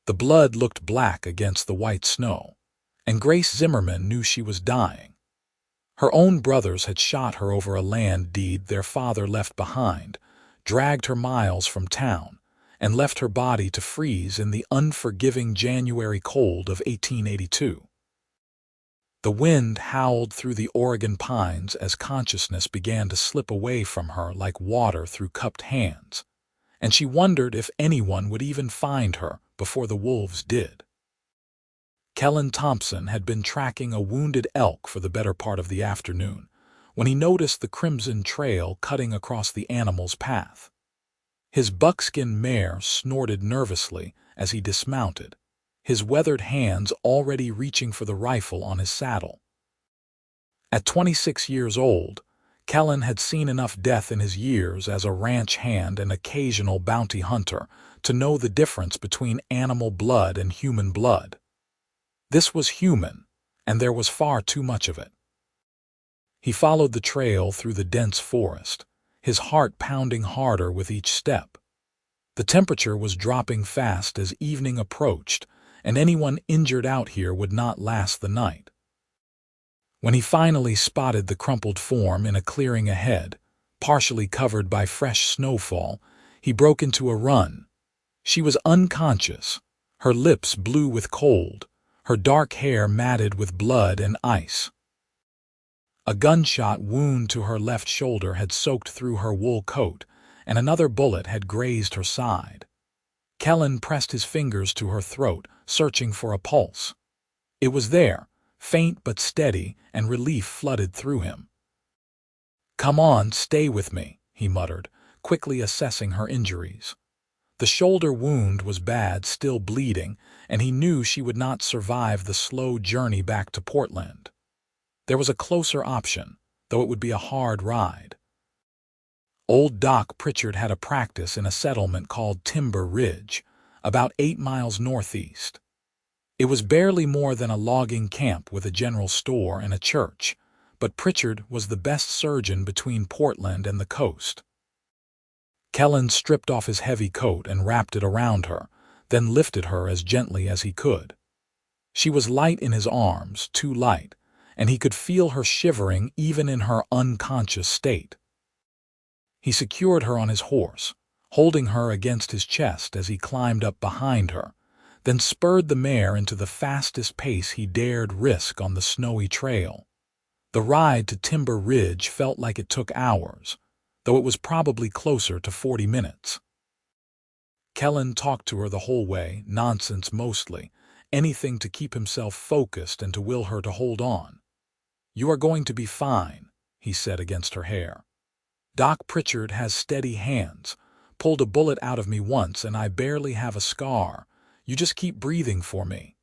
The blood looked black against the white snow, and Grace Zimmerman knew she was dying. Her own brothers had shot her over a land deed their father left behind, dragged her miles from town, and left her body to freeze in the unforgiving January cold of 1882. The wind howled through the Oregon pines as consciousness began to slip away from her like water through cupped hands, and she wondered if anyone would even find her before the wolves did. Kellan Thompson had been tracking a wounded elk for the better part of the afternoon when he noticed the crimson trail cutting across the animal's path. His buckskin mare snorted nervously as he dismounted, his weathered hands already reaching for the rifle on his saddle. At 26 years old, Kellan had seen enough death in his years as a ranch hand and occasional bounty hunter to know the difference between animal blood and human blood. This was human, and there was far too much of it. He followed the trail through the dense forest, his heart pounding harder with each step. The temperature was dropping fast as evening approached, and anyone injured out here would not last the night. When he finally spotted the crumpled form in a clearing ahead, partially covered by fresh snowfall, he broke into a run. She was unconscious, her lips blue with cold, her dark hair matted with blood and ice. A gunshot wound to her left shoulder had soaked through her wool coat, and another bullet had grazed her side. Kellan pressed his fingers to her throat, searching for a pulse. It was there, faint but steady, and relief flooded through him. "Come on, stay with me," he muttered, quickly assessing her injuries. The shoulder wound was bad, still bleeding, and he knew she would not survive the slow journey back to Portland. There was a closer option, though it would be a hard ride. Old Doc Pritchard had a practice in a settlement called Timber Ridge, about 8 miles northeast. It was barely more than a logging camp with a general store and a church, but Pritchard was the best surgeon between Portland and the coast. Kellan stripped off his heavy coat and wrapped it around her, then lifted her as gently as he could. She was light in his arms, too light, and he could feel her shivering even in her unconscious state. He secured her on his horse, holding her against his chest as he climbed up behind her, then spurred the mare into the fastest pace he dared risk on the snowy trail. The ride to Timber Ridge felt like it took hours, though it was probably closer to 40 minutes. Kellan talked to her the whole way, nonsense mostly, anything to keep himself focused and to will her to hold on. "You are going to be fine," he said against her hair. "Doc Pritchard has steady hands, pulled a bullet out of me once and I barely have a scar. You just keep breathing for me."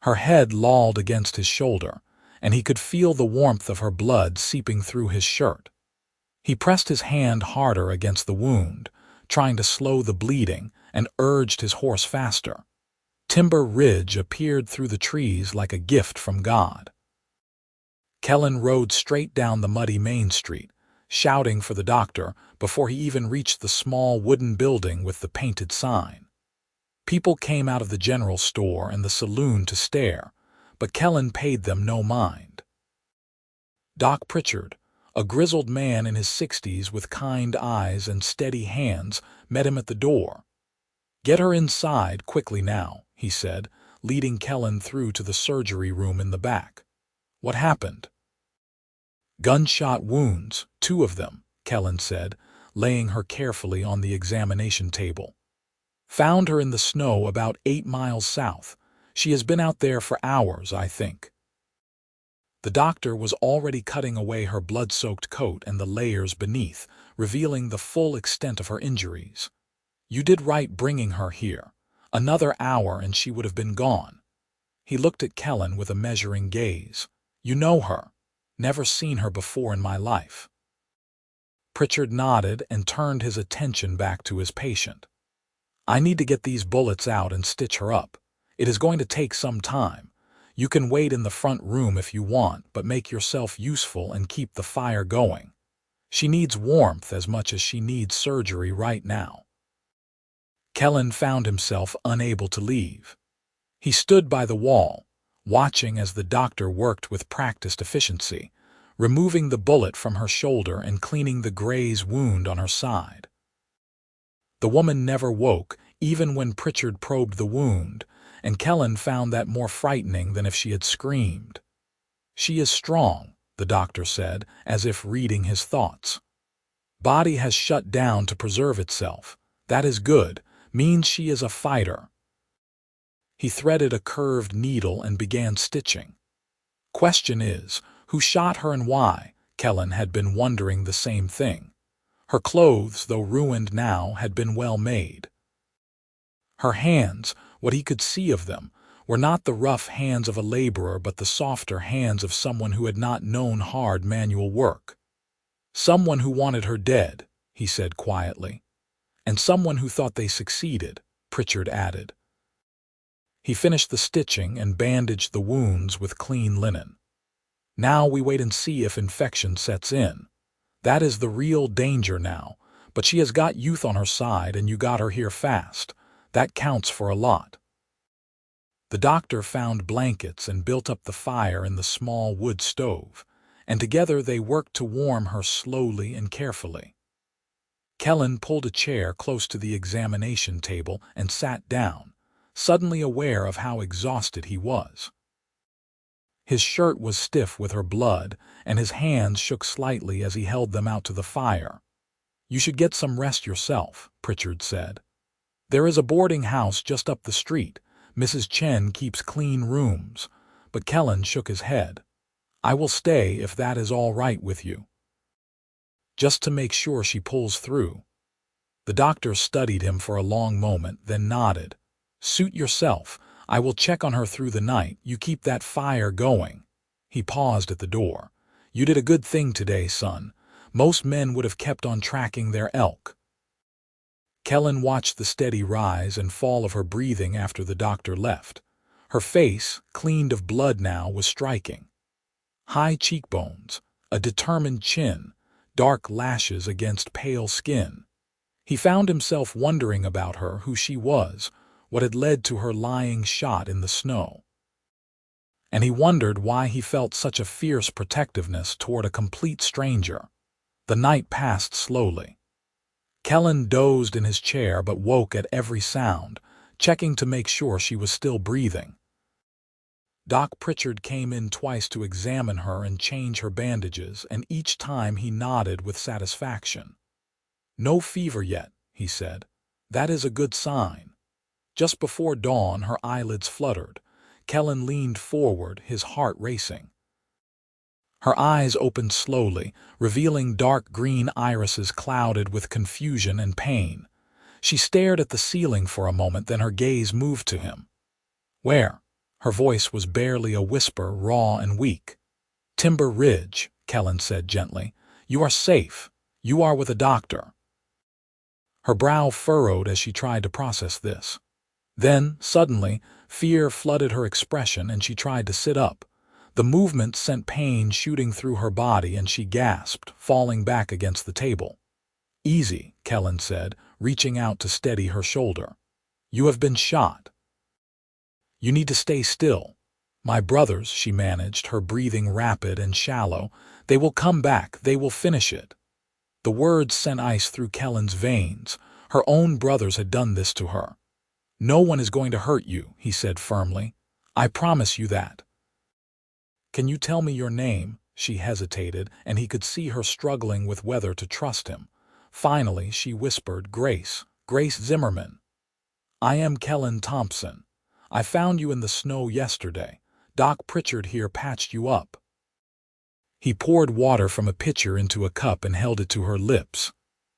Her head lolled against his shoulder, and he could feel the warmth of her blood seeping through his shirt. He pressed his hand harder against the wound, trying to slow the bleeding, and urged his horse faster. Timber Ridge appeared through the trees like a gift from God. Kellan rode straight down the muddy Main Street, shouting for the doctor before he even reached the small wooden building with the painted sign. People came out of the general store and the saloon to stare, but Kellan paid them no mind. Doc Pritchard, a grizzled man in his 60s with kind eyes and steady hands, met him at the door. "Get her inside quickly now," he said, leading Kellan through to the surgery room in the back. "What happened?" "Gunshot wounds, 2 of them," Kellan said, laying her carefully on the examination table. "Found her in the snow about 8 miles south. She has been out there for hours, I think." The doctor was already cutting away her blood-soaked coat and the layers beneath, revealing the full extent of her injuries. "You did right bringing her here. Another hour and she would have been gone." He looked at Kellan with a measuring gaze. "You know her?" "Never seen her before in my life." Pritchard nodded and turned his attention back to his patient. "I need to get these bullets out and stitch her up. It is going to take some time. You can wait in the front room if you want, but make yourself useful and keep the fire going. She needs warmth as much as she needs surgery right now." Kellan found himself unable to leave. He stood by the wall, watching as the doctor worked with practiced efficiency, removing the bullet from her shoulder and cleaning the graze wound on her side. The woman never woke, even when Pritchard probed the wound, and Kellan found that more frightening than if she had screamed. "She is strong," the doctor said, as if reading his thoughts. "Body has shut down to preserve itself. That is good, means she is a fighter." He threaded a curved needle and began stitching. "Question is, who shot her and why?" Kellan had been wondering the same thing. Her clothes, though ruined now, had been well made. Her hands, what he could see of them, were not the rough hands of a laborer but the softer hands of someone who had not known hard manual work. "Someone who wanted her dead," he said quietly. "And someone who thought they succeeded," Pritchard added. He finished the stitching and bandaged the wounds with clean linen. "Now we wait and see if infection sets in. That is the real danger now, but she has got youth on her side and you got her here fast. That counts for a lot." The doctor found blankets and built up the fire in the small wood stove, and together they worked to warm her slowly and carefully. Kellan pulled a chair close to the examination table and sat down, suddenly aware of how exhausted he was. His shirt was stiff with her blood, and his hands shook slightly as he held them out to the fire. "You should get some rest yourself," Pritchard said. "There is a boarding house just up the street. Mrs. Chen keeps clean rooms." But Kellan shook his head. "I will stay if that is all right with you." "Just to make sure she pulls through." The doctor studied him for a long moment, then nodded. "Suit yourself. I will check on her through the night. You keep that fire going." He paused at the door. "You did a good thing today, son. Most men would have kept on tracking their elk." Kellan watched the steady rise and fall of her breathing after the doctor left. Her face, cleaned of blood now, was striking. High cheekbones, a determined chin, dark lashes against pale skin. He found himself wondering about her, who she was, what had led to her lying shot in the snow. And he wondered why he felt such a fierce protectiveness toward a complete stranger. The night passed slowly. Kellan dozed in his chair but woke at every sound, checking to make sure she was still breathing. Doc Pritchard came in twice to examine her and change her bandages, and each time he nodded with satisfaction. "No fever yet," he said. "That is a good sign." Just before dawn, her eyelids fluttered. Kellan leaned forward, his heart racing. Her eyes opened slowly, revealing dark green irises clouded with confusion and pain. She stared at the ceiling for a moment, then her gaze moved to him. "Where?" Her voice was barely a whisper, raw and weak. "Timber Ridge," Kellan said gently. "You are safe. You are with a doctor." Her brow furrowed as she tried to process this. Then, suddenly, fear flooded her expression and she tried to sit up. The movement sent pain shooting through her body and she gasped, falling back against the table. "Easy," Kellan said, reaching out to steady her shoulder. "You have been shot. You need to stay still." "My brothers," she managed, her breathing rapid and shallow. "They will come back. They will finish it." The words sent ice through Kellan's veins. Her own brothers had done this to her. "No one is going to hurt you," he said firmly. "I promise you that." "Can you tell me your name?" She hesitated, and he could see her struggling with whether to trust him. Finally, she whispered, "Grace Zimmerman." "I am Kellan Thompson. I found you in the snow yesterday. Doc Pritchard here patched you up." He poured water from a pitcher into a cup and held it to her lips.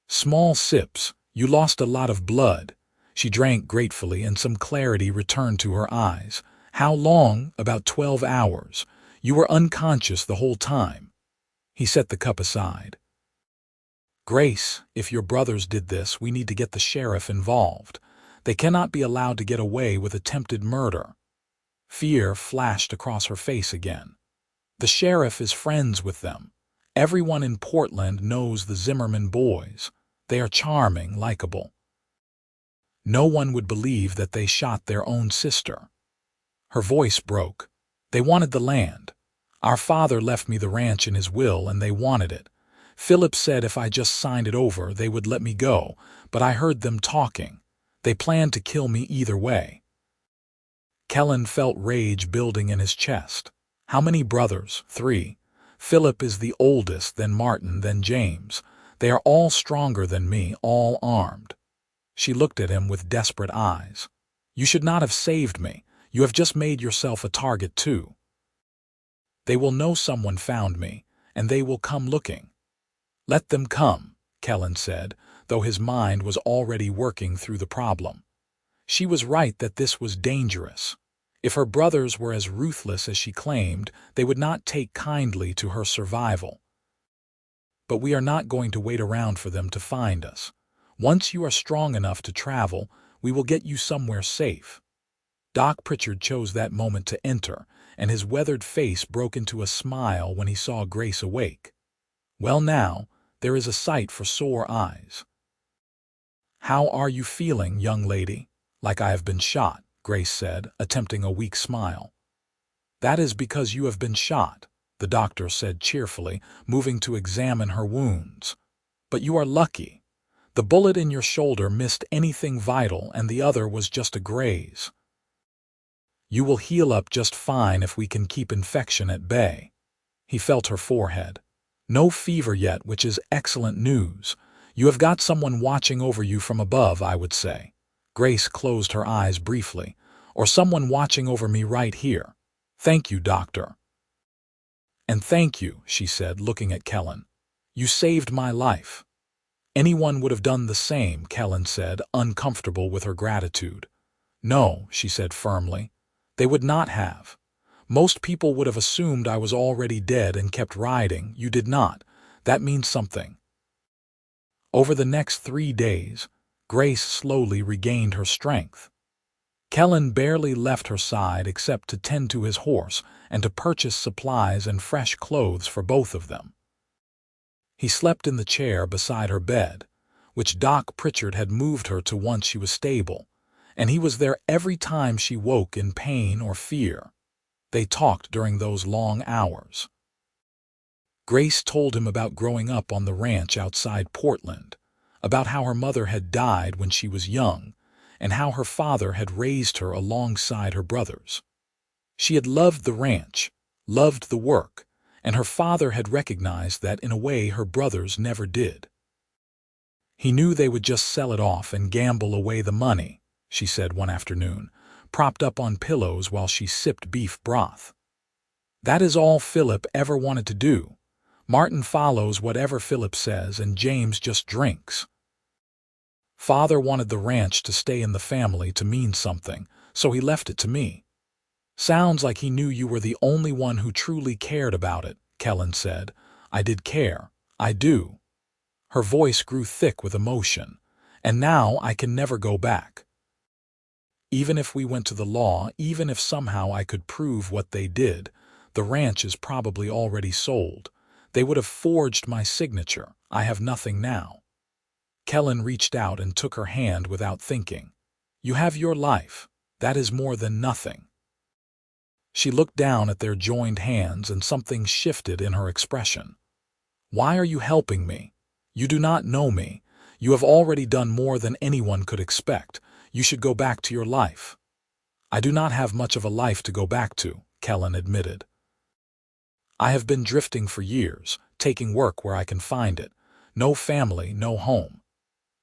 "Small sips. You lost a lot of blood." She drank gratefully and some clarity returned to her eyes. "How long?" "About 12 hours. You were unconscious the whole time." He set the cup aside. "Grace, if your brothers did this, we need to get the sheriff involved. They cannot be allowed to get away with attempted murder." Fear flashed across her face again. "The sheriff is friends with them. Everyone in Portland knows the Zimmerman boys. They are charming, likable." No one would believe that they shot their own sister. Her voice broke. They wanted the land. Our father left me the ranch in his will, and they wanted it. Philip said if I just signed it over, they would let me go, but I heard them talking. They planned to kill me either way. Kellan felt rage building in his chest. How many brothers? 3. Philip is the oldest, then Martin, then James. They are all stronger than me, all armed. She looked at him with desperate eyes. You should not have saved me. You have just made yourself a target too. They will know someone found me, and they will come looking. Let them come, Kellan said, though his mind was already working through the problem. She was right that this was dangerous. If her brothers were as ruthless as she claimed, they would not take kindly to her survival. But we are not going to wait around for them to find us. Once you are strong enough to travel, we will get you somewhere safe. Doc Pritchard chose that moment to enter, and his weathered face broke into a smile when he saw Grace awake. Well now, there is a sight for sore eyes. How are you feeling, young lady? Like I have been shot, Grace said, attempting a weak smile. That is because you have been shot, the doctor said cheerfully, moving to examine her wounds. But you are lucky. The bullet in your shoulder missed anything vital, and the other was just a graze. You will heal up just fine if we can keep infection at bay. He felt her forehead. No fever yet, which is excellent news. You have got someone watching over you from above, I would say. Grace closed her eyes briefly. Or someone watching over me right here. Thank you, doctor. And thank you, she said, looking at Kellan. You saved my life. Anyone would have done the same, Kellan said, uncomfortable with her gratitude. No, she said firmly. They would not have. Most people would have assumed I was already dead and kept riding. You did not. That means something. Over the next 3 days, Grace slowly regained her strength. Kellan barely left her side except to tend to his horse and to purchase supplies and fresh clothes for both of them. He slept in the chair beside her bed, which Doc Pritchard had moved her to once she was stable, and he was there every time she woke in pain or fear. They talked during those long hours. Grace told him about growing up on the ranch outside Portland, about how her mother had died when she was young, and how her father had raised her alongside her brothers. She had loved the ranch, loved the work, and her father had recognized that in a way her brothers never did. He knew they would just sell it off and gamble away the money, she said one afternoon, propped up on pillows while she sipped beef broth. That is all Philip ever wanted to do. Martin follows whatever Philip says, and James just drinks. Father wanted the ranch to stay in the family to mean something, so he left it to me. Sounds like he knew you were the only one who truly cared about it, Kellan said. I did care. I do. Her voice grew thick with emotion. And now I can never go back. Even if we went to the law, even if somehow I could prove what they did, the ranch is probably already sold. They would have forged my signature. I have nothing now. Kellan reached out and took her hand without thinking. You have your life. That is more than nothing. She looked down at their joined hands, and something shifted in her expression. Why are you helping me? You do not know me. You have already done more than anyone could expect. You should go back to your life. I do not have much of a life to go back to, Kellan admitted. I have been drifting for years, taking work where I can find it. No family, no home.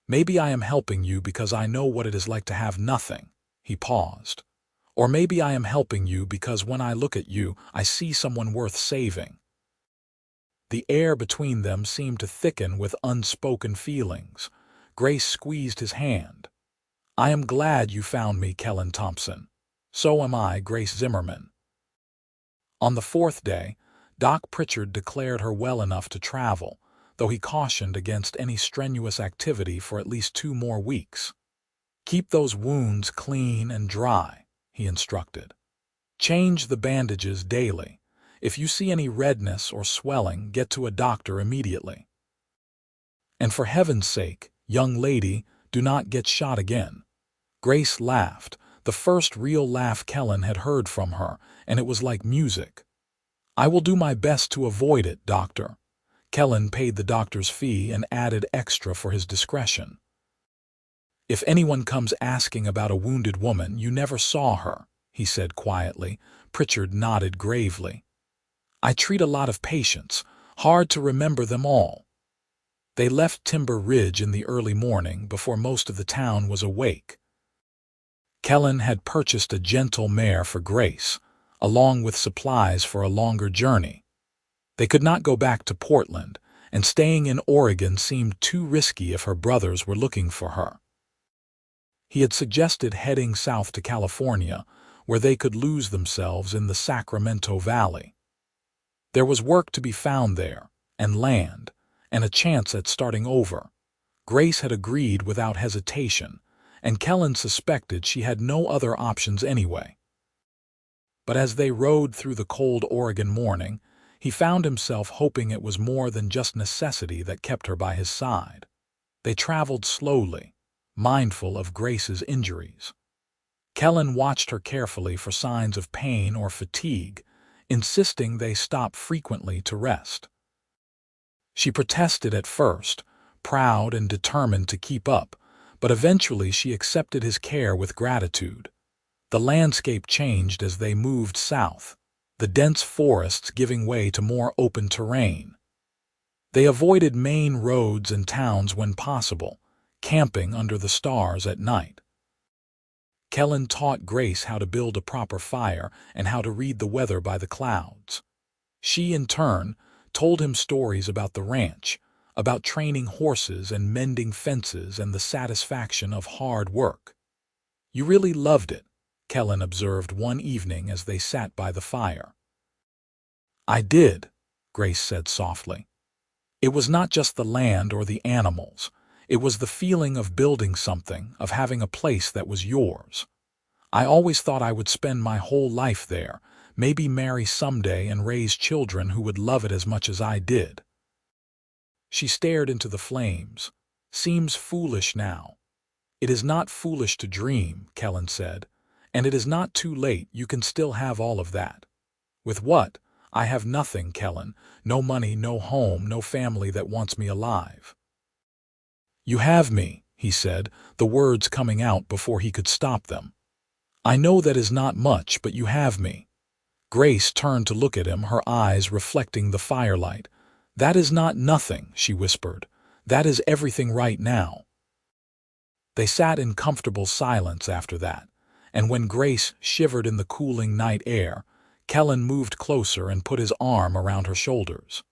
Maybe I am helping you because I know what it is like to have nothing. He paused. Or maybe I am helping you because when I look at you, I see someone worth saving. The air between them seemed to thicken with unspoken feelings. Grace squeezed his hand. I am glad you found me, Kellan Thompson. So am I, Grace Zimmerman. On the 4th day, Doc Pritchard declared her well enough to travel, though he cautioned against any strenuous activity for at least 2 more weeks. Keep those wounds clean and dry, he instructed. Change the bandages daily. If you see any redness or swelling, get to a doctor immediately. And for heaven's sake, young lady, do not get shot again. Grace laughed, the first real laugh Kellan had heard from her, and it was like music. "I will do my best to avoid it, doctor." Kellan paid the doctor's fee and added extra for his discretion. "If anyone comes asking about a wounded woman, you never saw her," he said quietly. Pritchard nodded gravely. "I treat a lot of patients. Hard to remember them all." They left Timber Ridge in the early morning before most of the town was awake. Kellan had purchased a gentle mare for Grace, along with supplies for a longer journey. They could not go back to Portland, and staying in Oregon seemed too risky if her brothers were looking for her. He had suggested heading south to California, where they could lose themselves in the Sacramento Valley. There was work to be found there, and land, and a chance at starting over. Grace had agreed without hesitation, and Kellan suspected she had no other options anyway. But as they rode through the cold Oregon morning, he found himself hoping it was more than just necessity that kept her by his side. They traveled slowly, mindful of Grace's injuries. Kellan watched her carefully for signs of pain or fatigue, insisting they stop frequently to rest. She protested at first, proud and determined to keep up, but eventually she accepted his care with gratitude. The landscape changed as they moved south, the dense forests giving way to more open terrain. They avoided main roads and towns when possible, camping under the stars at night. Kellan taught Grace how to build a proper fire and how to read the weather by the clouds. She, in turn, told him stories about the ranch, about training horses and mending fences and the satisfaction of hard work. "You really loved it," Kellan observed one evening as they sat by the fire. "I did," Grace said softly. "It was not just the land or the animals. It was the feeling of building something, of having a place that was yours. I always thought I would spend my whole life there, maybe marry someday and raise children who would love it as much as I did." She stared into the flames. "Seems foolish now." "It is not foolish to dream," Kellan said. "And it is not too late. You can still have all of that." "With what? I have nothing, Kellan. No money, no home, no family that wants me alive." "You have me," he said, the words coming out before he could stop them. "I know that is not much, but you have me." Grace turned to look at him, her eyes reflecting the firelight. "That is not nothing," she whispered. "That is everything right now." They sat in comfortable silence after that, and when Grace shivered in the cooling night air, Kellan moved closer and put his arm around her shoulders.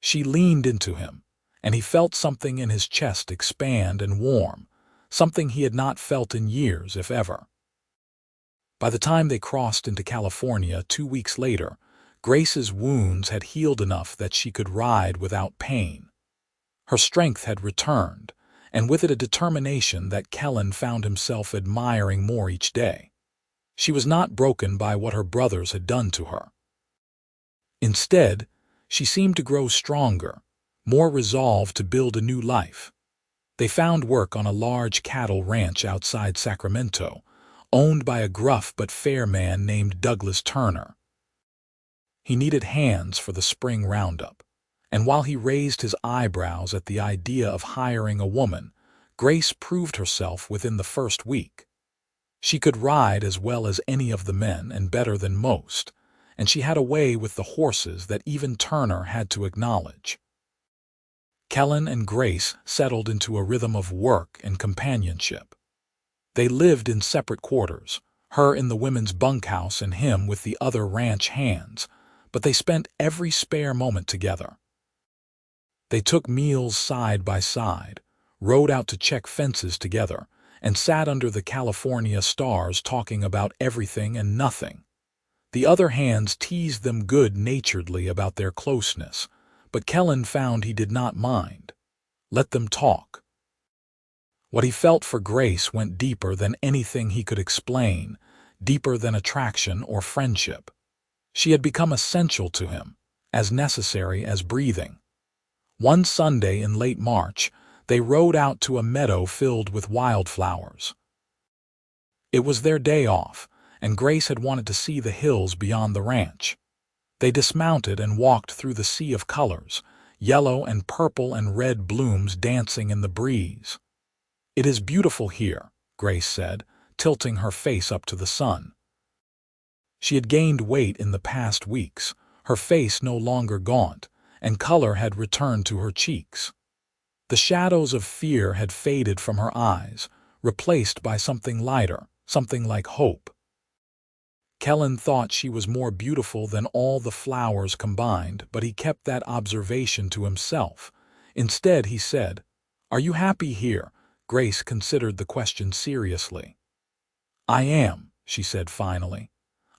She leaned into him, and he felt something in his chest expand and warm, something he had not felt in years, if ever. By the time they crossed into California 2 weeks later, Grace's wounds had healed enough that she could ride without pain. Her strength had returned, and with it a determination that Kellan found himself admiring more each day. She was not broken by what her brothers had done to her. Instead, she seemed to grow stronger, more resolved to build a new life. They found work on a large cattle ranch outside Sacramento, owned by a gruff but fair man named Douglas Turner. He needed hands for the spring roundup, and while he raised his eyebrows at the idea of hiring a woman, Grace proved herself within the first week. She could ride as well as any of the men and better than most, and she had a way with the horses that even Turner had to acknowledge. Kellan and Grace settled into a rhythm of work and companionship. They lived in separate quarters, her in the women's bunkhouse and him with the other ranch hands, but they spent every spare moment together. They took meals side by side, rode out to check fences together, and sat under the California stars talking about everything and nothing. The other hands teased them good-naturedly about their closeness, but Kellan found he did not mind. Let them talk. What he felt for Grace went deeper than anything he could explain, deeper than attraction or friendship. She had become essential to him, as necessary as breathing. One Sunday in late March, they rode out to a meadow filled with wildflowers. It was their day off, and Grace had wanted to see the hills beyond the ranch. They dismounted and walked through the sea of colors, yellow and purple and red blooms dancing in the breeze. "It is beautiful here," Grace said, tilting her face up to the sun. She had gained weight in the past weeks, her face no longer gaunt, and color had returned to her cheeks. The shadows of fear had faded from her eyes, replaced by something lighter, something like hope. Kellan thought she was more beautiful than all the flowers combined, but he kept that observation to himself. Instead, he said, "Are you happy here?" Grace considered the question seriously. "I am," she said finally.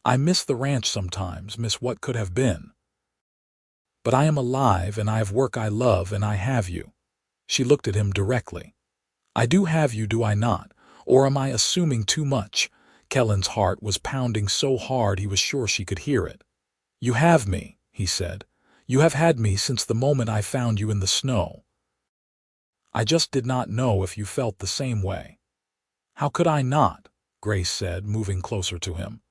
"I miss the ranch sometimes, miss what could have been. But I am alive, and I have work I love, and I have you." She looked at him directly. "I do have you, do I not? Or am I assuming too much?" Kellan's heart was pounding so hard he was sure she could hear it. "You have me," he said. "You have had me since the moment I found you in the snow. I just did not know if you felt the same way." "How could I not?" Grace said, moving closer to him.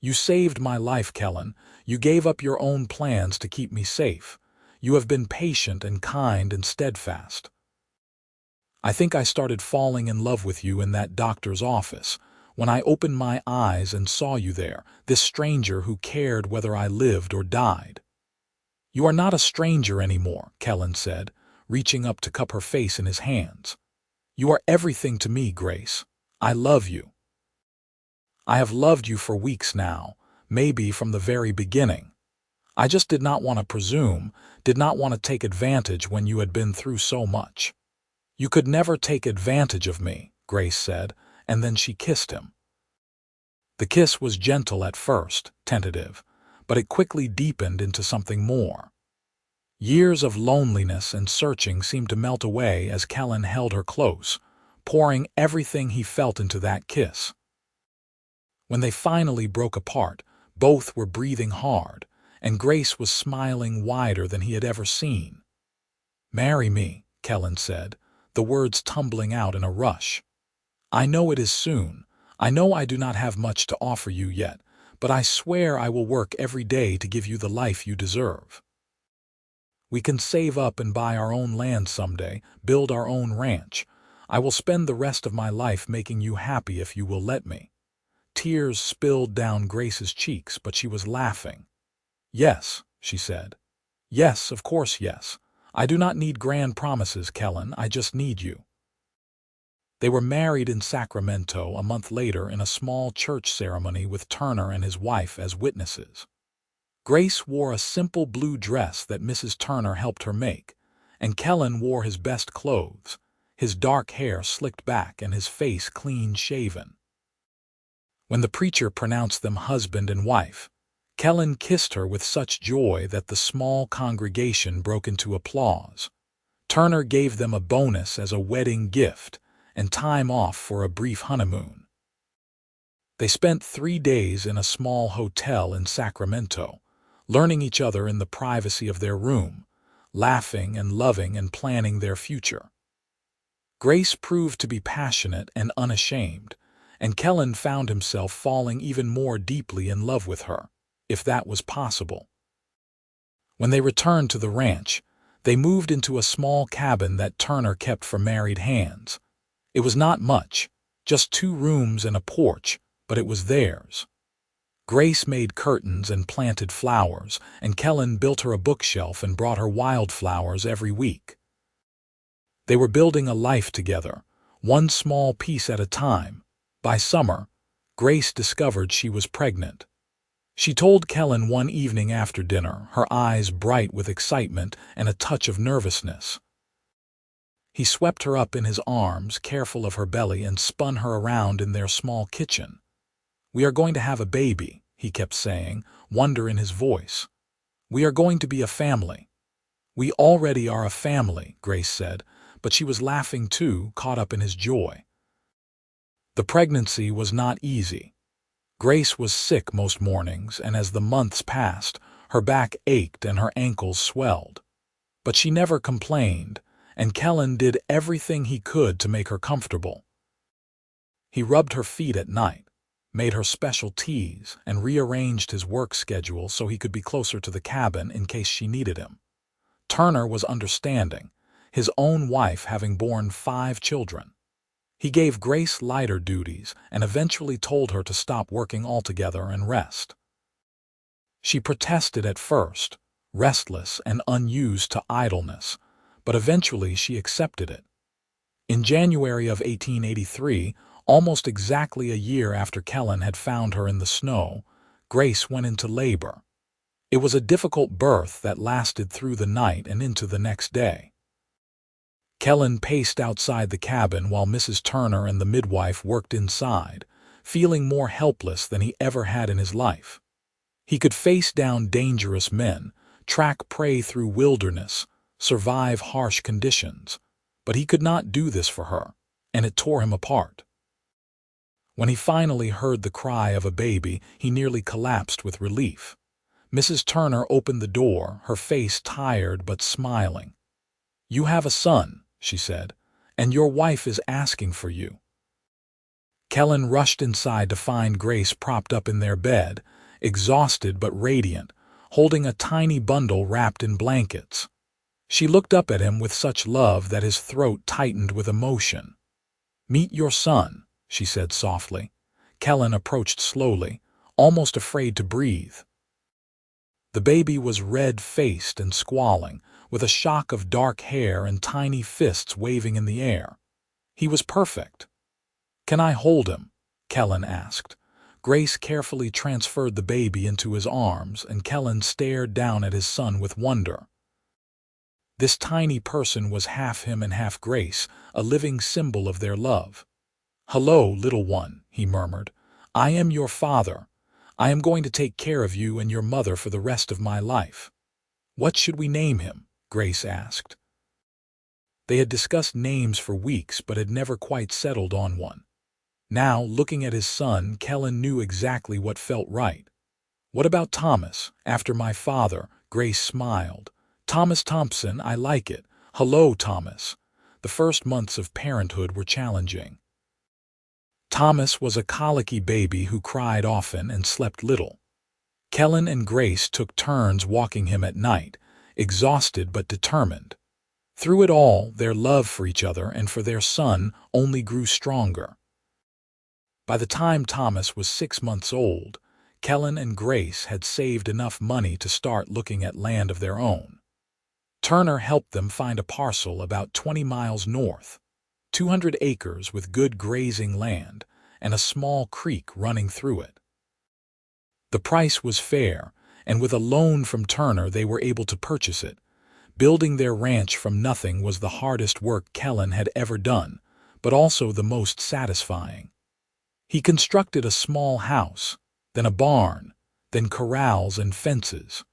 "You saved my life, Kellan. You gave up your own plans to keep me safe. You have been patient and kind and steadfast. I think I started falling in love with you in that doctor's office, when I opened my eyes and saw you there, this stranger who cared whether I lived or died." "You are not a stranger anymore," Kellan said, reaching up to cup her face in his hands. "You are everything to me, Grace. I love you. I have loved you for weeks now, maybe from the very beginning. I just did not want to presume, did not want to take advantage when you had been through so much." "You could never take advantage of me," Grace said, and then she kissed him. The kiss was gentle at first, tentative, but it quickly deepened into something more. Years of loneliness and searching seemed to melt away as Kellan held her close, pouring everything he felt into that kiss. When they finally broke apart, both were breathing hard, and Grace was smiling wider than he had ever seen. "Marry me," Kellan said, the words tumbling out in a rush. "I know it is soon. I know I do not have much to offer you yet, but I swear I will work every day to give you the life you deserve. We can save up and buy our own land someday, build our own ranch. I will spend the rest of my life making you happy if you will let me." Tears spilled down Grace's cheeks, but she was laughing. "Yes," she said. "Yes, of course, yes. I do not need grand promises, Kellan. I just need you." They were married in Sacramento a month later in a small church ceremony with Turner and his wife as witnesses. Grace wore a simple blue dress that Mrs. Turner helped her make, and Kellan wore his best clothes, his dark hair slicked back and his face clean-shaven. When the preacher pronounced them husband and wife, Kellan kissed her with such joy that the small congregation broke into applause. Turner gave them a bonus as a wedding gift and time off for a brief honeymoon. They spent 3 days in a small hotel in Sacramento, learning each other in the privacy of their room, laughing and loving and planning their future. Grace proved to be passionate and unashamed, and Kellan found himself falling even more deeply in love with her, if that was possible. When they returned to the ranch, they moved into a small cabin that Turner kept for married hands. It was not much, just 2 rooms and a porch, but it was theirs. Grace made curtains and planted flowers, and Kellan built her a bookshelf and brought her wildflowers every week. They were building a life together, one small piece at a time. By summer, Grace discovered she was pregnant. She told Kellan one evening after dinner, her eyes bright with excitement and a touch of nervousness. He swept her up in his arms, careful of her belly, and spun her around in their small kitchen. "We are going to have a baby," he kept saying, wonder in his voice. "We are going to be a family." "We already are a family," Grace said, but she was laughing too, caught up in his joy. The pregnancy was not easy. Grace was sick most mornings, and as the months passed, her back ached and her ankles swelled. But she never complained, and Kellan did everything he could to make her comfortable. He rubbed her feet at night, made her special teas, and rearranged his work schedule so he could be closer to the cabin in case she needed him. Turner was understanding, his own wife having borne 5 children. He gave Grace lighter duties and eventually told her to stop working altogether and rest. She protested at first, restless and unused to idleness, but eventually she accepted it. In January of 1883, almost exactly a year after Kellan had found her in the snow, Grace went into labor. It was a difficult birth that lasted through the night and into the next day. Kellan paced outside the cabin while Mrs. Turner and the midwife worked inside, feeling more helpless than he ever had in his life. He could face down dangerous men, track prey through wilderness, survive harsh conditions, but he could not do this for her, and it tore him apart. When he finally heard the cry of a baby, he nearly collapsed with relief. Mrs. Turner opened the door, her face tired but smiling. "You have a son," she said, "and your wife is asking for you." Kellan rushed inside to find Grace propped up in their bed, exhausted but radiant, holding a tiny bundle wrapped in blankets. She looked up at him with such love that his throat tightened with emotion. "Meet your son," she said softly. Kellan approached slowly, almost afraid to breathe. The baby was red-faced and squalling, with a shock of dark hair and tiny fists waving in the air. He was perfect. "Can I hold him?" Kellan asked. Grace carefully transferred the baby into his arms, and Kellan stared down at his son with wonder. This tiny person was half him and half Grace, a living symbol of their love. "Hello, little one," he murmured. "I am your father. I am going to take care of you and your mother for the rest of my life." "What should we name him?" Grace asked. They had discussed names for weeks but had never quite settled on one. Now, looking at his son, Kellan knew exactly what felt right. "What about Thomas, after my father?" Grace smiled. "Thomas Thompson, I like it. Hello, Thomas." The first months of parenthood were challenging. Thomas was a colicky baby who cried often and slept little. Kellan and Grace took turns walking him at night, exhausted but determined. Through it all, their love for each other and for their son only grew stronger. By the time Thomas was 6 months old, Kellan and Grace had saved enough money to start looking at land of their own. Turner helped them find a parcel about 20 miles north, 200 acres with good grazing land, and a small creek running through it. The price was fair, and with a loan from Turner they were able to purchase it. Building their ranch from nothing was the hardest work Kellan had ever done, but also the most satisfying. He constructed a small house, then a barn, then corrals and fences.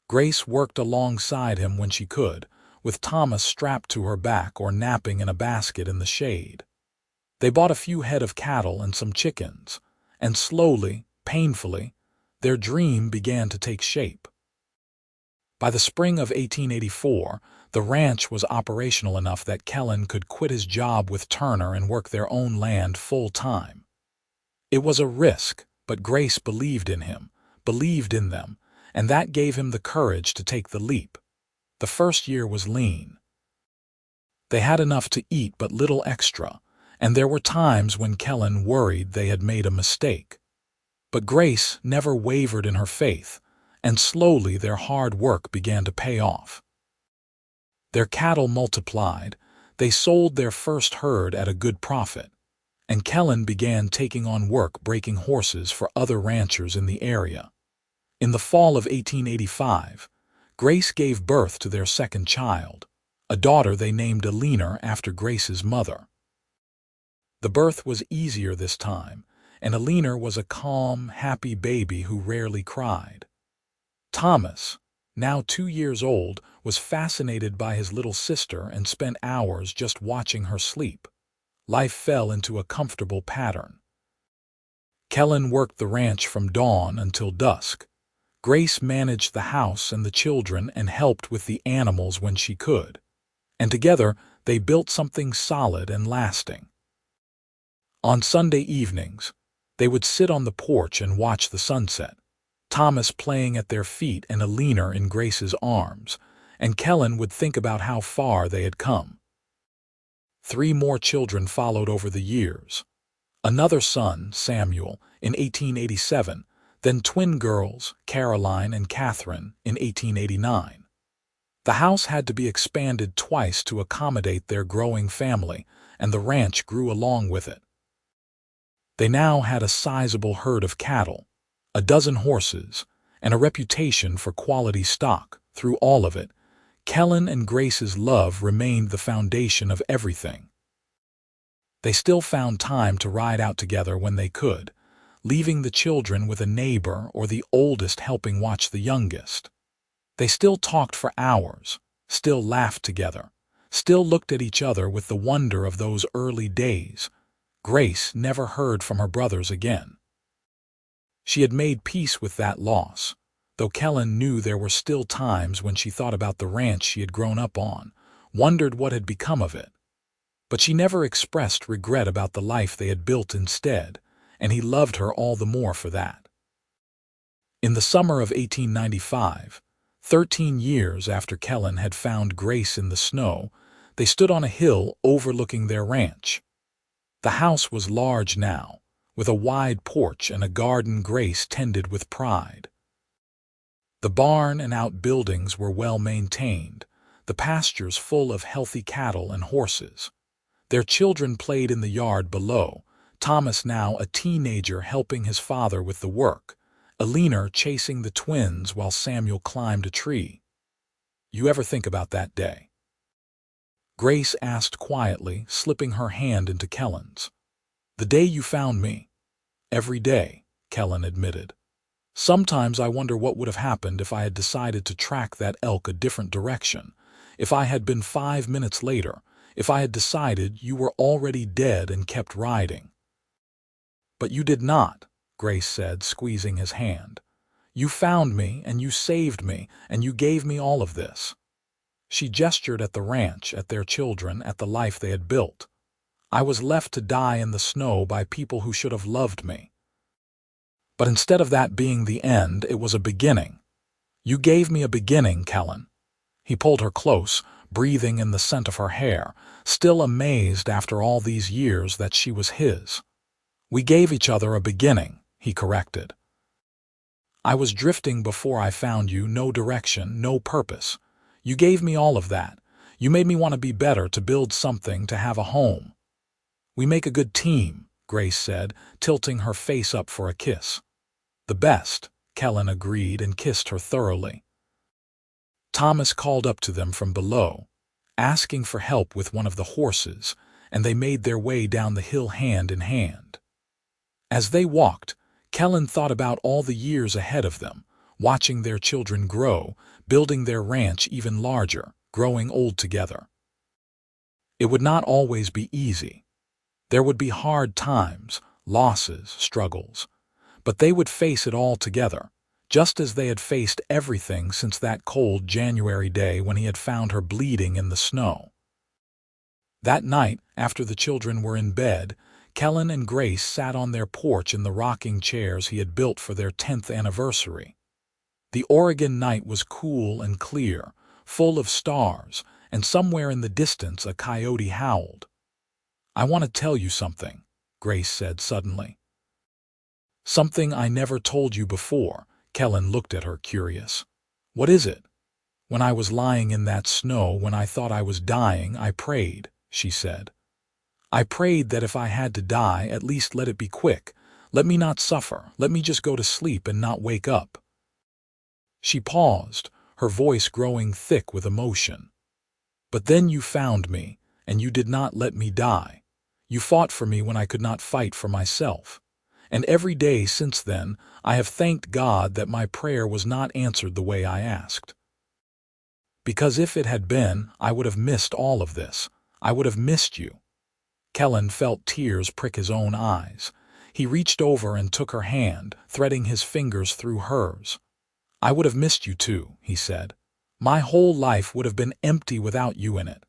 Grace worked alongside him when she could, with Thomas strapped to her back or napping in a basket in the shade. They bought a few head of cattle and some chickens, and slowly, painfully, their dream began to take shape. By the spring of 1884, the ranch was operational enough that Kellan could quit his job with Turner and work their own land full-time. It was a risk, but Grace believed in him, believed in them, and that gave him the courage to take the leap. The first year was lean. They had enough to eat but little extra, and there were times when Kellan worried they had made a mistake. But Grace never wavered in her faith, and slowly their hard work began to pay off. Their cattle multiplied, they sold their first herd at a good profit, and Kellan began taking on work breaking horses for other ranchers in the area. In the fall of 1885, Grace gave birth to their second child, a daughter they named Alina after Grace's mother. The birth was easier this time, and Alina was a calm, happy baby who rarely cried. Thomas, now 2 years old, was fascinated by his little sister and spent hours just watching her sleep. Life fell into a comfortable pattern. Kellan worked the ranch from dawn until dusk. Grace managed the house and the children and helped with the animals when she could. And together they built something solid and lasting. On Sunday evenings, They would sit on the porch and watch the sunset, Thomas playing at their feet and Alina in Grace's arms, and Kellan would think about how far they had come. 3 more children followed over the years. Another son, Samuel, in 1887, then twin girls, Caroline and Catherine, in 1889. The house had to be expanded twice to accommodate their growing family, and the ranch grew along with it. They now had a sizable herd of cattle, a dozen horses, and a reputation for quality stock. Through all of it, Kellan and Grace's love remained the foundation of everything. They still found time to ride out together when they could, leaving the children with a neighbor or the oldest helping watch the youngest. They still talked for hours, still laughed together, still looked at each other with the wonder of those early days. Grace never heard from her brothers again. She had made peace with that loss, though Kellan knew there were still times when she thought about the ranch she had grown up on, wondered what had become of it. But she never expressed regret about the life they had built instead, and he loved her all the more for that. In the summer of 1895, 13 years after Kellan had found Grace in the snow, they stood on a hill overlooking their ranch. The house was large now, with a wide porch and a garden Grace tended with pride. The barn and outbuildings were well maintained, the pastures full of healthy cattle and horses. Their children played in the yard below, Thomas now a teenager helping his father with the work, Alina chasing the twins while Samuel climbed a tree. "You ever think about that day?" Grace asked quietly, slipping her hand into Kellan's. "The day you found me." "Every day," Kellan admitted. "Sometimes I wonder what would have happened if I had decided to track that elk a different direction, if I had been 5 minutes later, if I had decided you were already dead and kept riding." "But you did not," Grace said, squeezing his hand. "You found me, and you saved me, and you gave me all of this." She gestured at the ranch, at their children, at the life they had built. "I was left to die in the snow by people who should have loved me. But instead of that being the end, it was a beginning. You gave me a beginning, Kellan." He pulled her close, breathing in the scent of her hair, still amazed after all these years that she was his. "We gave each other a beginning," he corrected. "I was drifting before I found you, no direction, no purpose. You gave me all of that. You made me want to be better, to build something, to have a home." "We make a good team," Grace said, tilting her face up for a kiss. "The best," Kellan agreed and kissed her thoroughly. Thomas called up to them from below, asking for help with one of the horses, and they made their way down the hill hand in hand. As they walked, Kellan thought about all the years ahead of them, watching their children grow, building their ranch even larger, growing old together. It would not always be easy. There would be hard times, losses, struggles, but they would face it all together, just as they had faced everything since that cold January day when he had found her bleeding in the snow. That night, after the children were in bed, Kellan and Grace sat on their porch in the rocking chairs he had built for their 10th anniversary. The Oregon night was cool and clear, full of stars, and somewhere in the distance a coyote howled. "I want to tell you something," Grace said suddenly. "Something I never told you before." Kellan looked at her, curious. "What is it?" "When I was lying in that snow, when I thought I was dying, I prayed," she said. "I prayed that if I had to die, at least let it be quick. Let me not suffer. Let me just go to sleep and not wake up." She paused, her voice growing thick with emotion. "But then you found me, and you did not let me die. You fought for me when I could not fight for myself. And every day since then, I have thanked God that my prayer was not answered the way I asked. Because if it had been, I would have missed all of this. I would have missed you." Kellan felt tears prick his own eyes. He reached over and took her hand, threading his fingers through hers. "I would have missed you too," he said. "My whole life would have been empty without you in it."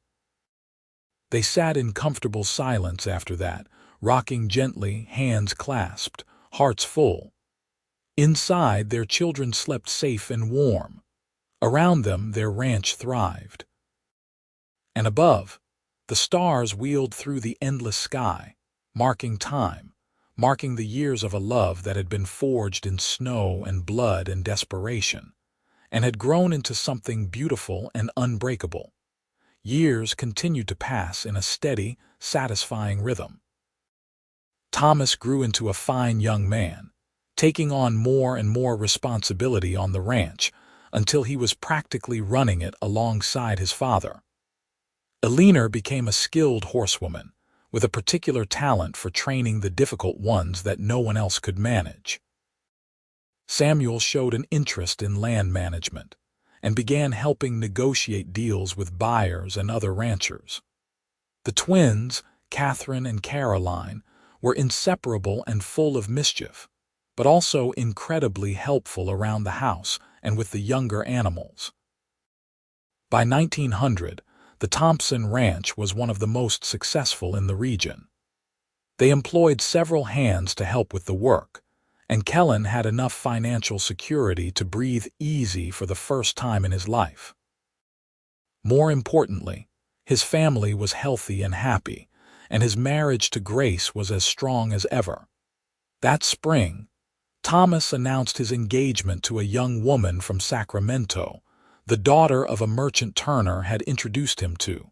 They sat in comfortable silence after that, rocking gently, hands clasped, hearts full. Inside, their children slept safe and warm. Around them, their ranch thrived. And above, the stars wheeled through the endless sky, marking time, marking the years of a love that had been forged in snow and blood and desperation, and had grown into something beautiful and unbreakable. Years continued to pass in a steady, satisfying rhythm. Thomas grew into a fine young man, taking on more and more responsibility on the ranch until he was practically running it alongside his father. Eleanor became a skilled horsewoman, with a particular talent for training the difficult ones that no one else could manage. Samuel showed an interest in land management and began helping negotiate deals with buyers and other ranchers. The twins, Catherine and Caroline, were inseparable and full of mischief, but also incredibly helpful around the house and with the younger animals. By 1900, the Thompson Ranch was one of the most successful in the region. They employed several hands to help with the work, and Kellan had enough financial security to breathe easy for the first time in his life. More importantly, his family was healthy and happy, and his marriage to Grace was as strong as ever. That spring, Thomas announced his engagement to a young woman from Sacramento, the daughter of a merchant Turner had introduced him to.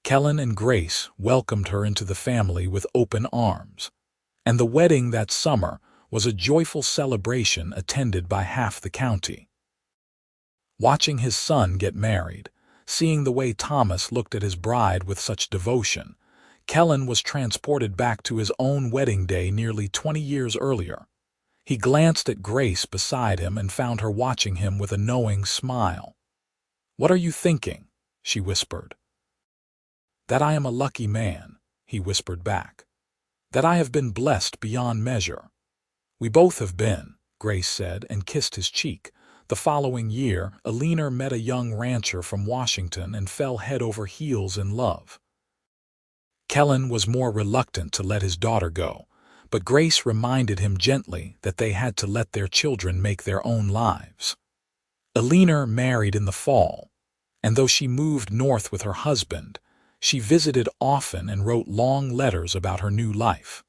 Kellan and Grace welcomed her into the family with open arms, and the wedding that summer was a joyful celebration attended by half the county. Watching his son get married, seeing the way Thomas looked at his bride with such devotion, Kellan was transported back to his own wedding day nearly 20 years earlier. He glanced at Grace beside him and found her watching him with a knowing smile. "What are you thinking?" she whispered. "That I am a lucky man," he whispered back. "That I have been blessed beyond measure." "We both have been," Grace said and kissed his cheek. The following year, Eleanor met a young rancher from Washington and fell head over heels in love. Kellan was more reluctant to let his daughter go, but Grace reminded him gently that they had to let their children make their own lives. Eleanor married in the fall, and though she moved north with her husband, she visited often and wrote long letters about her new life.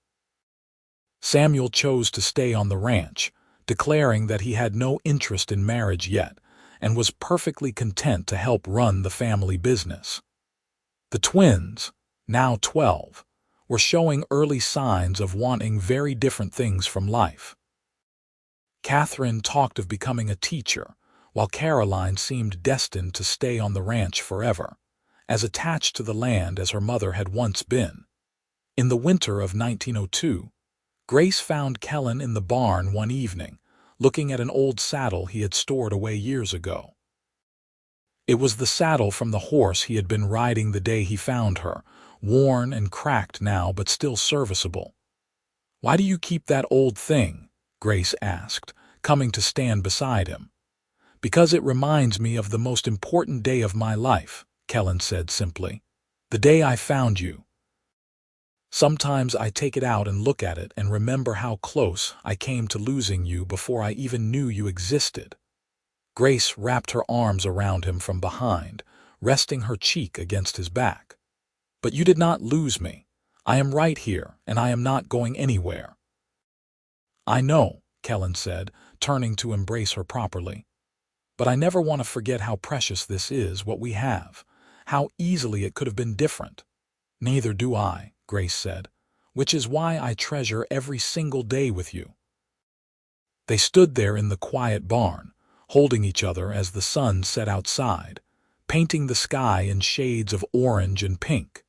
Samuel chose to stay on the ranch, declaring that he had no interest in marriage yet and was perfectly content to help run the family business. The twins, now 12, were showing early signs of wanting very different things from life. Catherine talked of becoming a teacher, while Caroline seemed destined to stay on the ranch forever, as attached to the land as her mother had once been. In the winter of 1902, Grace found Kellan in the barn one evening, looking at an old saddle he had stored away years ago. It was the saddle from the horse he had been riding the day he found her, worn and cracked now but still serviceable. "Why do you keep that old thing?" Grace asked, coming to stand beside him. "Because it reminds me of the most important day of my life," Kellan said simply. "The day I found you. Sometimes I take it out and look at it and remember how close I came to losing you before I even knew you existed." Grace wrapped her arms around him from behind, resting her cheek against his back. "But you did not lose me. I am right here, and I am not going anywhere." "I know," Kellan said, turning to embrace her properly. "But I never want to forget how precious this is, what we have, how easily it could have been different." "Neither do I," Grace said, "which is why I treasure every single day with you." They stood there in the quiet barn, holding each other as the sun set outside, painting the sky in shades of orange and pink.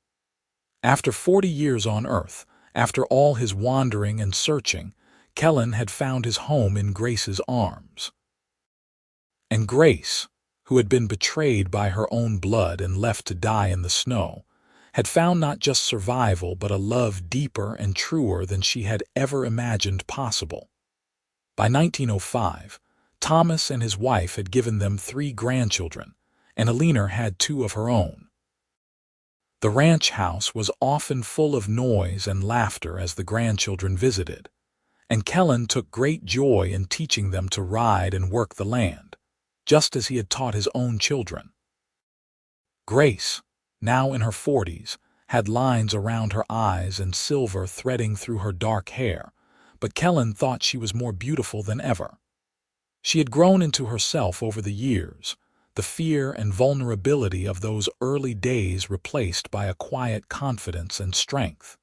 After 40 years on Earth, after all his wandering and searching, Kellan had found his home in Grace's arms. And Grace, who had been betrayed by her own blood and left to die in the snow, had found not just survival but a love deeper and truer than she had ever imagined possible. By 1905, Thomas and his wife had given them 3 grandchildren, and Eleanor had 2 of her own. The ranch house was often full of noise and laughter as the grandchildren visited, and Kellan took great joy in teaching them to ride and work the land, just as he had taught his own children. Grace, now in her 40s, had lines around her eyes and silver threading through her dark hair, but Kellan thought she was more beautiful than ever. She had grown into herself over the years, the fear and vulnerability of those early days replaced by a quiet confidence and strength.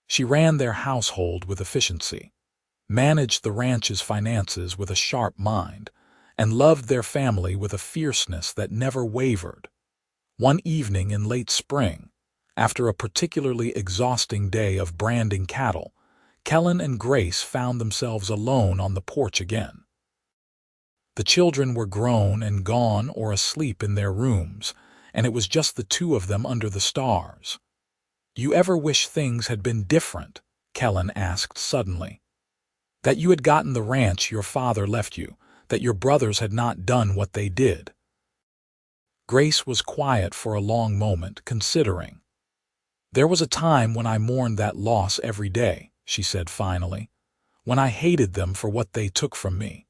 She ran their household with efficiency, managed the ranch's finances with a sharp mind, and loved their family with a fierceness that never wavered. One evening in late spring, after a particularly exhausting day of branding cattle, Kellan and Grace found themselves alone on the porch again. The children were grown and gone or asleep in their rooms, and it was just the two of them under the stars. "You ever wish things had been different?" Kellan asked suddenly. "That you had gotten the ranch your father left you, that your brothers had not done what they did?" Grace was quiet for a long moment, considering. "There was a time when I mourned that loss every day," she said finally, "when I hated them for what they took from me.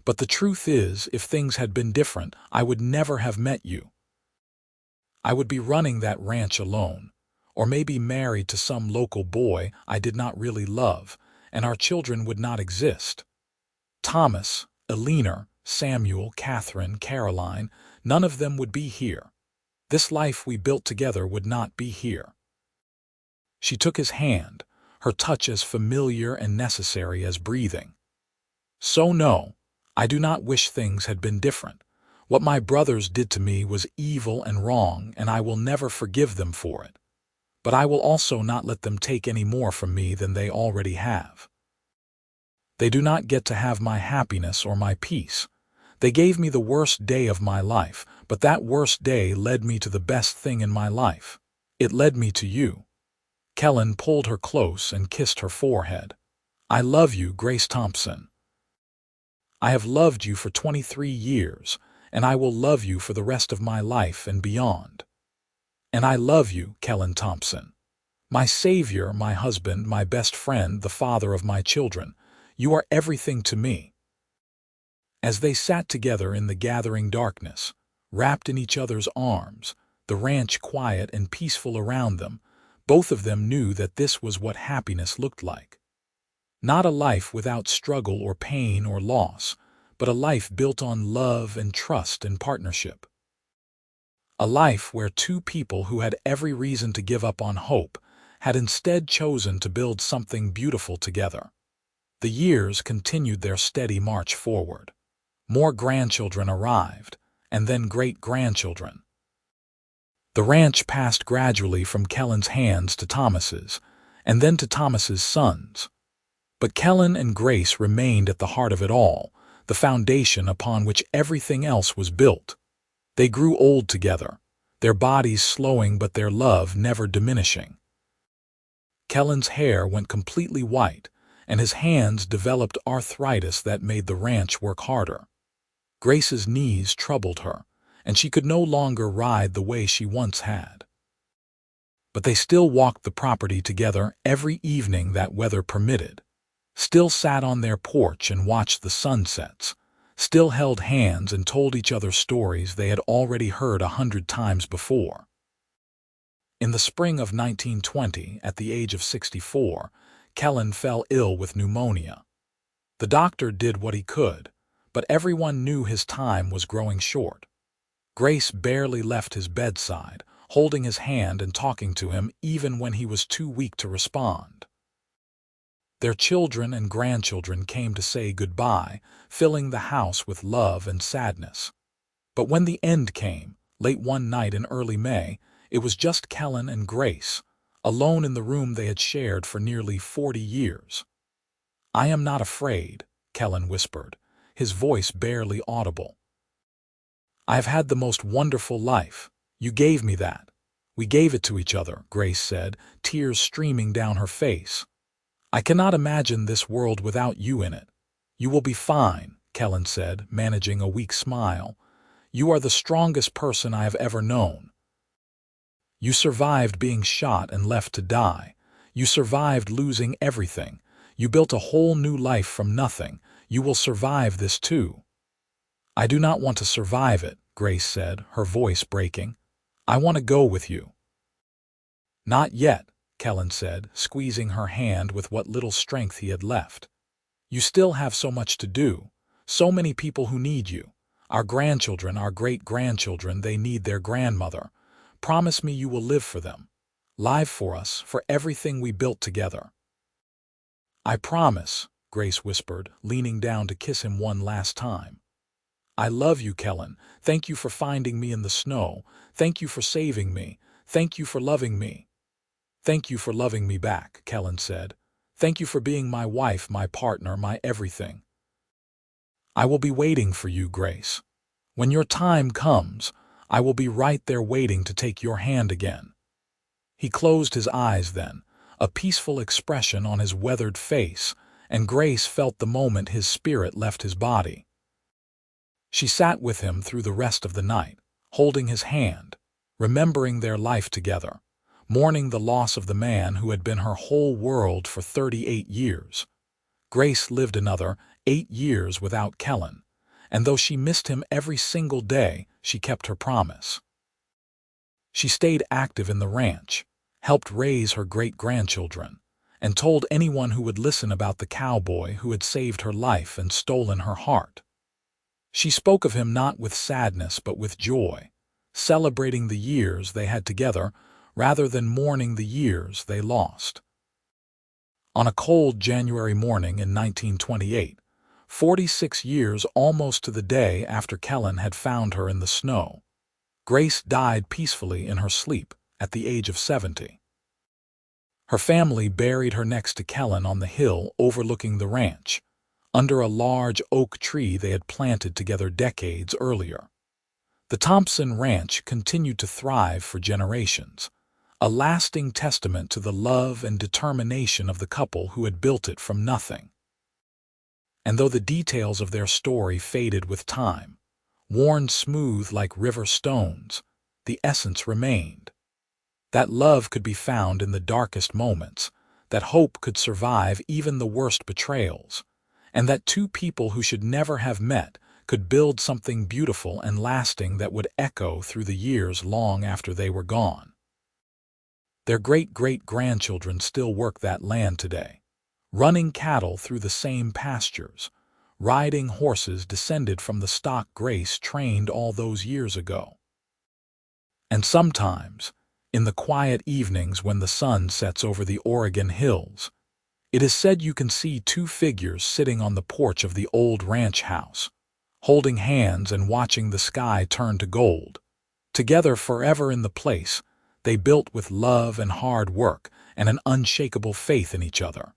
But the truth is, if things had been different, I would never have met you. I would be running that ranch alone, or maybe married to some local boy I did not really love, and our children would not exist. Thomas, Eleanor, Samuel, Catherine, Caroline, none of them would be here. This life we built together would not be here." She took his hand, her touch as familiar and necessary as breathing. "So no, I do not wish things had been different. What my brothers did to me was evil and wrong, and I will never forgive them for it. But I will also not let them take any more from me than they already have. They do not get to have my happiness or my peace. They gave me the worst day of my life, but that worst day led me to the best thing in my life. It led me to you." Kellan pulled her close and kissed her forehead. "I love you, Grace Thompson. I have loved you for 23 years, and I will love you for the rest of my life and beyond. And I love you, Kellan Thompson. My savior, my husband, my best friend, the father of my children. You are everything to me." As they sat together in the gathering darkness, wrapped in each other's arms, the ranch quiet and peaceful around them, both of them knew that this was what happiness looked like. Not a life without struggle or pain or loss, but a life built on love and trust and partnership. A life where two people who had every reason to give up on hope had instead chosen to build something beautiful together. The years continued their steady march forward. More grandchildren arrived, and then great-grandchildren. The ranch passed gradually from Kellan's hands to Thomas's, and then to Thomas's sons. But Kellan and Grace remained at the heart of it all, the foundation upon which everything else was built. They grew old together, their bodies slowing but their love never diminishing. Kellan's hair went completely white, and his hands developed arthritis that made the ranch work harder. Grace's knees troubled her, and she could no longer ride the way she once had. But they still walked the property together every evening that weather permitted, still sat on their porch and watched the sunsets, still held hands and told each other stories they had already heard 100 times before. In the spring of 1920, at the age of 64, Kellan fell ill with pneumonia. The doctor did what he could, but everyone knew his time was growing short. Grace barely left his bedside, holding his hand and talking to him even when he was too weak to respond. Their children and grandchildren came to say goodbye, filling the house with love and sadness. But when the end came, late one night in early May, it was just Kellan and Grace, alone in the room they had shared for nearly 40 years. "I am not afraid," Kellan whispered, his voice barely audible. "I have had the most wonderful life. You gave me that. We gave it to each other," Grace said, tears streaming down her face. "I cannot imagine this world without you in it." "You will be fine," Kellan said, managing a weak smile. "You are the strongest person I have ever known. You survived being shot and left to die. You survived losing everything. You built a whole new life from nothing. You will survive this too." "I do not want to survive it," Grace said, her voice breaking. "I want to go with you." "Not yet," Kellan said, squeezing her hand with what little strength he had left. "You still have so much to do, so many people who need you. Our grandchildren, our great-grandchildren, they need their grandmother. Promise me you will live for them. Live for us, for everything we built together." "I promise," Grace whispered, leaning down to kiss him one last time. "I love you, Kellan. Thank you for finding me in the snow. Thank you for saving me. Thank you for loving me." "Thank you for loving me back," Kellan said. "Thank you for being my wife, my partner, my everything. I will be waiting for you, Grace. When your time comes, I will be right there waiting to take your hand again." He closed his eyes then, a peaceful expression on his weathered face, and Grace felt the moment his spirit left his body. She sat with him through the rest of the night, holding his hand, remembering their life together, mourning the loss of the man who had been her whole world for 38 years. Grace lived another 8 years without Kellan, and though she missed him every single day, she kept her promise. She stayed active in the ranch, helped raise her great-grandchildren, and told anyone who would listen about the cowboy who had saved her life and stolen her heart. She spoke of him not with sadness but with joy, celebrating the years they had together rather than mourning the years they lost. On a cold January morning in 1928, 46 years almost to the day after Kellan had found her in the snow, Grace died peacefully in her sleep at the age of 70. Her family buried her next to Kellan on the hill overlooking the ranch, under a large oak tree they had planted together decades earlier. The Thompson Ranch continued to thrive for generations, a lasting testament to the love and determination of the couple who had built it from nothing. And though the details of their story faded with time, worn smooth like river stones, the essence remained. That love could be found in the darkest moments, that hope could survive even the worst betrayals, and that two people who should never have met could build something beautiful and lasting that would echo through the years long after they were gone. Their great-great-grandchildren still work that land today, running cattle through the same pastures, riding horses descended from the stock Grace trained all those years ago. And sometimes, in the quiet evenings when the sun sets over the Oregon hills, it is said you can see two figures sitting on the porch of the old ranch house, holding hands and watching the sky turn to gold, together forever in the place they built with love and hard work and an unshakable faith in each other.